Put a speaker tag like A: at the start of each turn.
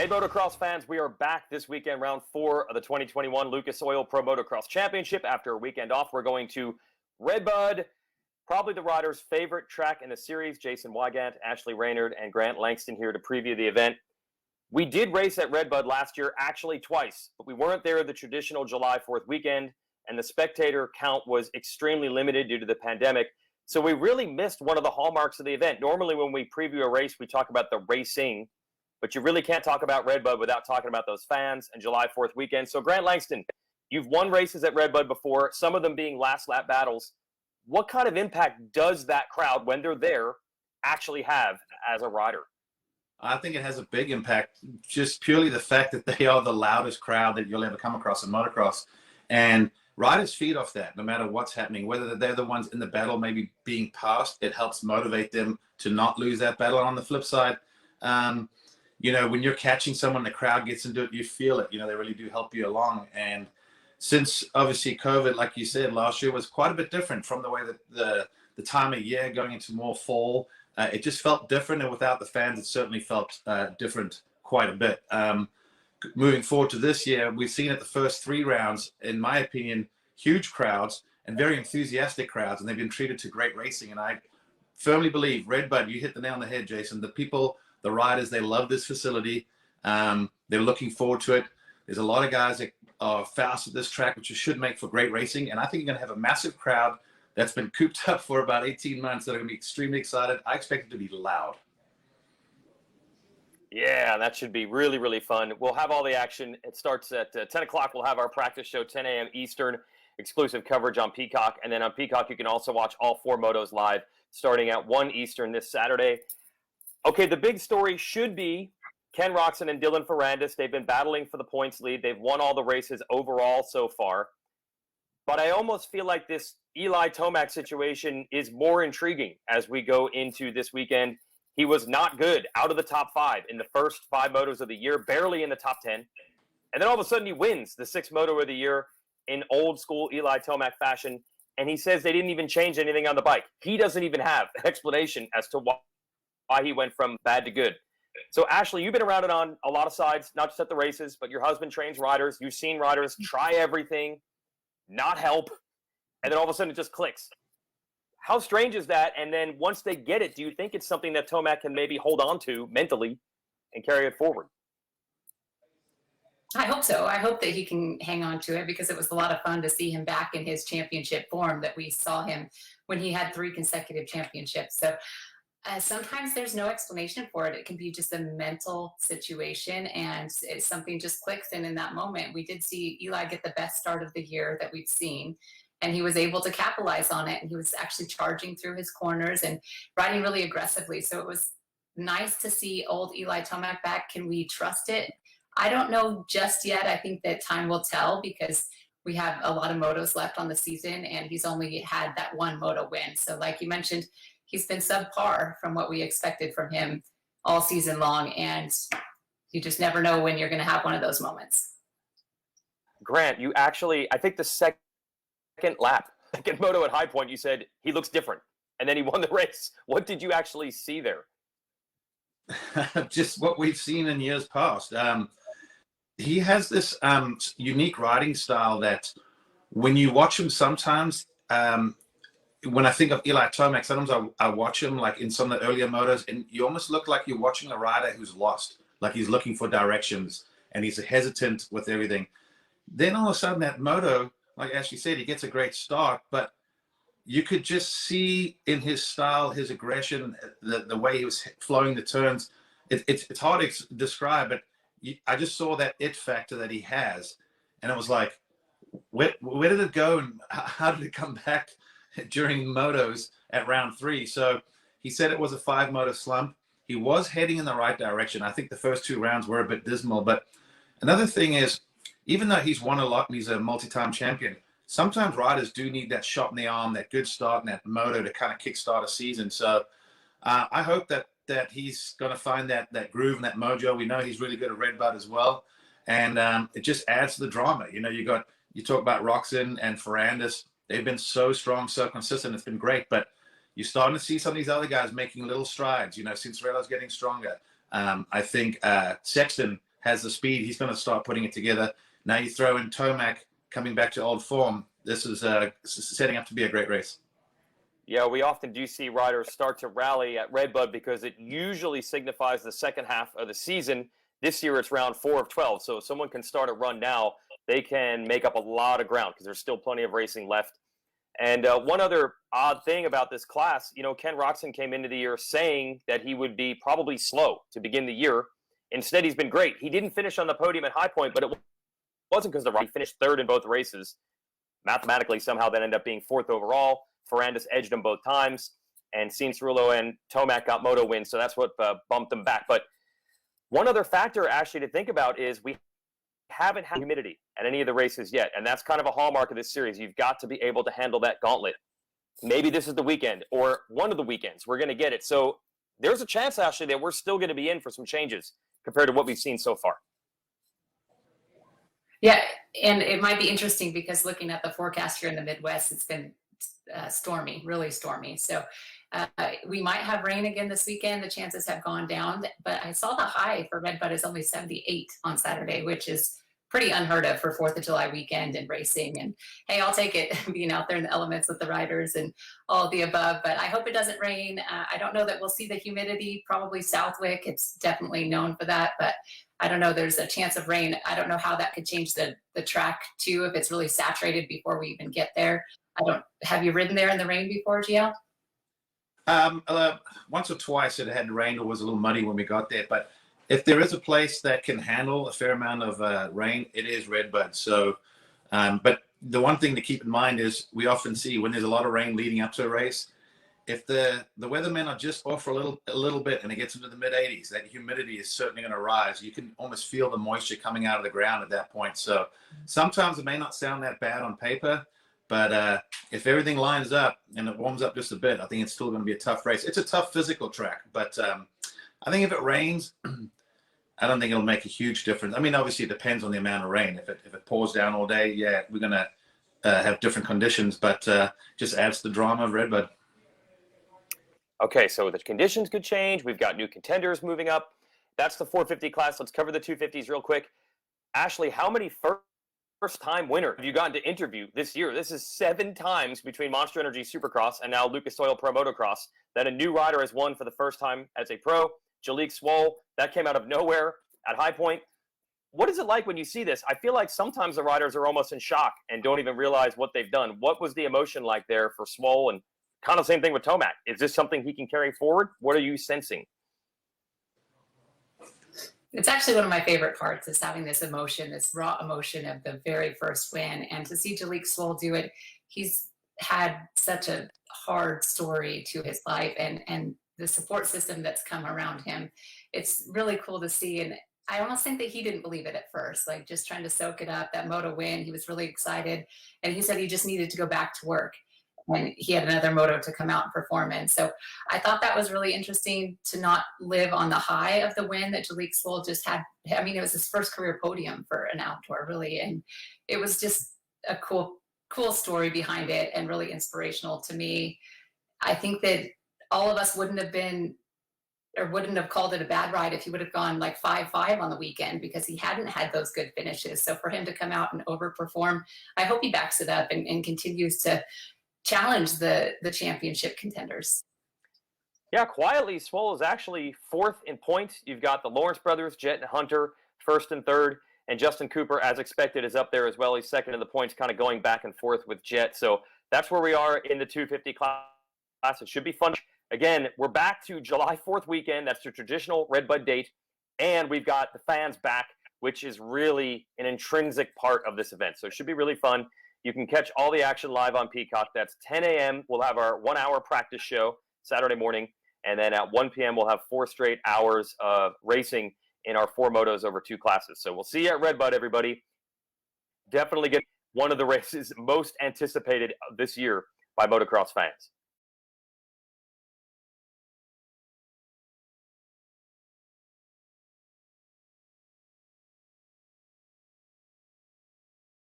A: Hey, motocross fans, we are back this weekend, round 4 of the 2021 Lucas Oil Pro Motocross Championship. After a weekend off, we're going to RedBud, probably the riders' favorite track in the series. Jason Weigandt, Ashley Reynard, and Grant Langston here to preview the event. We did race at RedBud last year, actually twice, but we weren't there the traditional July 4th weekend, and the spectator count was extremely limited due to the pandemic. So we really missed one of the hallmarks of the event. Normally when we preview a race, we talk about the racing, but you really can't talk about RedBud without talking about those fans and July 4th weekend. So Grant Langston, you've won races at RedBud before, some of them being last lap battles. What kind of impact does that crowd, when they're there, actually have as a rider?
B: I think it has a big impact, just purely the fact that they are the loudest crowd that you'll ever come across in motocross. And riders feed off that no matter what's happening, whether they're the ones in the battle maybe being passed, it helps motivate them to not lose that battle. And on the flip side, you know, when you're catching someone, the crowd gets into it, you feel it, you know, they really do help you along. And since obviously COVID, like you said, last year was quite a bit different from the way that the time of year going into more fall, it just felt different. And without the fans, it certainly felt different quite a bit. Moving forward to this year, we've seen at the first 3 rounds, in my opinion, huge crowds and very enthusiastic crowds, and they've been treated to great racing. And I firmly believe, RedBud, you hit the nail on the head, Jason, the people, the riders, they love this facility. They're looking forward to it. There's a lot of guys that are fast at this track, which should make for great racing. And I think you're going to have a massive crowd that's been cooped up for about 18 months that are going to be extremely excited. I expect it to be loud.
A: Yeah, that should be really, really fun. We'll have all the action. It starts at 10 o'clock. We'll have our practice show, 10 a.m. Eastern, exclusive coverage on Peacock. And then on Peacock, you can also watch all 4 motos live starting at 1 Eastern this Saturday. Okay, the big story should be Ken Roczen and Dylan Ferrandis. They've been battling for the points lead. They've won all the races overall so far. But I almost feel like this Eli Tomac situation is more intriguing as we go into this weekend. He was not good, out of the top 5 in the first 5 motos of the year, barely in the top 10. And then all of a sudden he wins the 6th moto of the year in old school Eli Tomac fashion. And he says they didn't even change anything on the bike. He doesn't even have an explanation as to why he went from bad to good. So Ashley, you've been around it on a lot of sides, not just at the races, but your husband trains riders. You've seen riders try everything, not help, and then all of a sudden it just clicks. How strange is that? And then once they get it, do you think it's something that Tomac can maybe hold on to mentally and carry it forward?
C: I hope so. I hope that he can hang on to it, because it was a lot of fun to see him back in his championship form that we saw him when he had 3 consecutive championships. So sometimes there's no explanation for it. It can be just a mental situation, and something just clicks in that moment. We did see Eli get the best start of the year that we've seen, and he was able to capitalize on it. And he was actually charging through his corners and riding really aggressively. So it was nice to see old Eli Tomac back. Can we trust it? I don't know just yet. I think that time will tell, because we have a lot of motos left on the season, and he's only had that 1 moto win. So like you mentioned, he's been subpar from what we expected from him all season long. And you just never know when you're going to have one of those moments.
A: Grant, you actually, I think the second lap, second moto at High Point, you said he looks different, and then he won the race. What did you actually see there?
B: Just what we've seen in years past. He has this unique riding style that when you watch him sometimes, when I think of Eli Tomac, sometimes I watch him like in some of the earlier motos, and you almost look like you're watching a rider who's lost, like he's looking for directions and he's hesitant with everything. Then all of a sudden that moto, like Ashley said, he gets a great start, but you could just see in his style, his aggression, the way he was flowing the turns. It's hard to describe, but I just saw that it factor that he has. And it was like, where did it go? And how did it come back during motos at round 3? So he said it was a 5 moto slump. He was heading in the right direction. I think the first 2 rounds were a bit dismal, but another thing is, even though he's won a lot and he's a multi-time champion, sometimes riders do need that shot in the arm, that good start in that moto to kind of kickstart a season. So I hope that he's going to find that groove and that mojo. We know he's really good at RedBud as well. And it just adds to the drama. You know, you talk about Roczen and Ferrandis. They've been so strong, so consistent. It's been great. But you're starting to see some of these other guys making little strides. You know, Cincerella's getting stronger. I think Sexton has the speed. He's going to start putting it together. Now you throw in Tomac coming back to old form. This is setting up to be a great race.
A: Yeah, we often do see riders start to rally at RedBud because it usually signifies the second half of the season. This year it's round 4 of 12. So if someone can start a run now, they can make up a lot of ground because there's still plenty of racing left. And one other odd thing about this class, Ken Roczen came into the year saying that he would be probably slow to begin the year. Instead, he's been great. He didn't finish on the podium at High Point, but it wasn't because he finished third in both races. Mathematically, somehow that ended up being fourth overall. Ferrandis edged him both times, and Cianciarulo and Tomac got moto wins, so that's what bumped them back. But one other factor, Ashley, to think about is we haven't had humidity at any of the races yet, and that's kind of a hallmark of this series. You've got to be able to handle that gauntlet. Maybe this is the weekend or one of the weekends we're going to get it. So there's a chance, Ashley, that we're still going to be in for some changes compared to what we've seen so far.
C: Yeah, and it might be interesting because looking at the forecast here in the Midwest, it's been stormy, really stormy. So we might have rain again this weekend. The chances have gone down, but I saw the high for RedBud is only 78 on Saturday, which is pretty unheard of for 4th of July weekend and racing. And hey, I'll take it being out there in the elements with the riders and all of the above, but I hope it doesn't rain. I don't know that we'll see the humidity, probably Southwick. It's definitely known for that, but I don't know. There's a chance of rain. I don't know how that could change the track too, if it's really saturated before we even get there. Have you ridden there in the rain before, GL?
B: Once or twice it had rained or was a little muddy when we got there. But if there is a place that can handle a fair amount of rain, it is RedBud. So, but the one thing to keep in mind is we often see when there's a lot of rain leading up to a race, if the weathermen are just off for a little bit and it gets into the mid 80s, that humidity is certainly going to rise. You can almost feel the moisture coming out of the ground at that point. So sometimes it may not sound that bad on paper, but if everything lines up and it warms up just a bit, I think it's still going to be a tough race. It's a tough physical track, but I think if it rains, I don't think it'll make a huge difference. I mean, obviously it depends on the amount of rain. If it pours down all day, yeah, we're going to have different conditions, but just adds to the drama of RedBud.
A: Okay, so the conditions could change. We've got new contenders moving up. That's the 450 class. Let's cover the 250s real quick. Ashley, how many first-time winners have you gotten to interview this year? This is 7 times between Monster Energy Supercross and now Lucas Oil Pro Motocross that a new rider has won for the first time as a pro. Jalek Swoll, that came out of nowhere at High Point. What is it like when you see this? I feel like sometimes the riders are almost in shock and don't even realize what they've done. What was the emotion like there for Swoll? And kind of the same thing with Tomac. Is this something he can carry forward? What are you sensing?
C: It's actually one of my favorite parts is having this emotion, this raw emotion of the very first win. And to see Jalek Swoll do it, he's had such a hard story to his life and the support system that's come around him. It's really cool to see. And I almost think that he didn't believe it at first, like just trying to soak it up, that moto win. He was really excited. And he said he just needed to go back to work. And he had another moto to come out and perform in. So I thought that was really interesting to not live on the high of the win that Jalek Swoll just had. I mean, it was his first career podium for an outdoor, really. And it was just a cool story behind it and really inspirational to me. I think that all of us wouldn't have called it a bad ride if he would have gone like 5-5 on the weekend because he hadn't had those good finishes. So for him to come out and overperform, I hope he backs it up and continues to challenge the championship contenders.
A: Yeah, quietly, Swoll is actually 4th in points. You've got the Lawrence brothers, Jet and Hunter, 1st and 3rd, and Justin Cooper, as expected, is up there as well. He's 2nd in the points, kind of going back and forth with Jet. So that's where we are in the 250 class. It should be fun. Again, we're back to July 4th weekend. That's the traditional RedBud date. And we've got the fans back, which is really an intrinsic part of this event. So it should be really fun. You can catch all the action live on Peacock. That's 10 a.m. We'll have our 1-hour practice show Saturday morning. And then at 1 p.m., we'll have 4 straight hours of racing in our 4 motos over 2 classes. So we'll see you at RedBud, everybody. Definitely get one of the races most anticipated this year by motocross fans.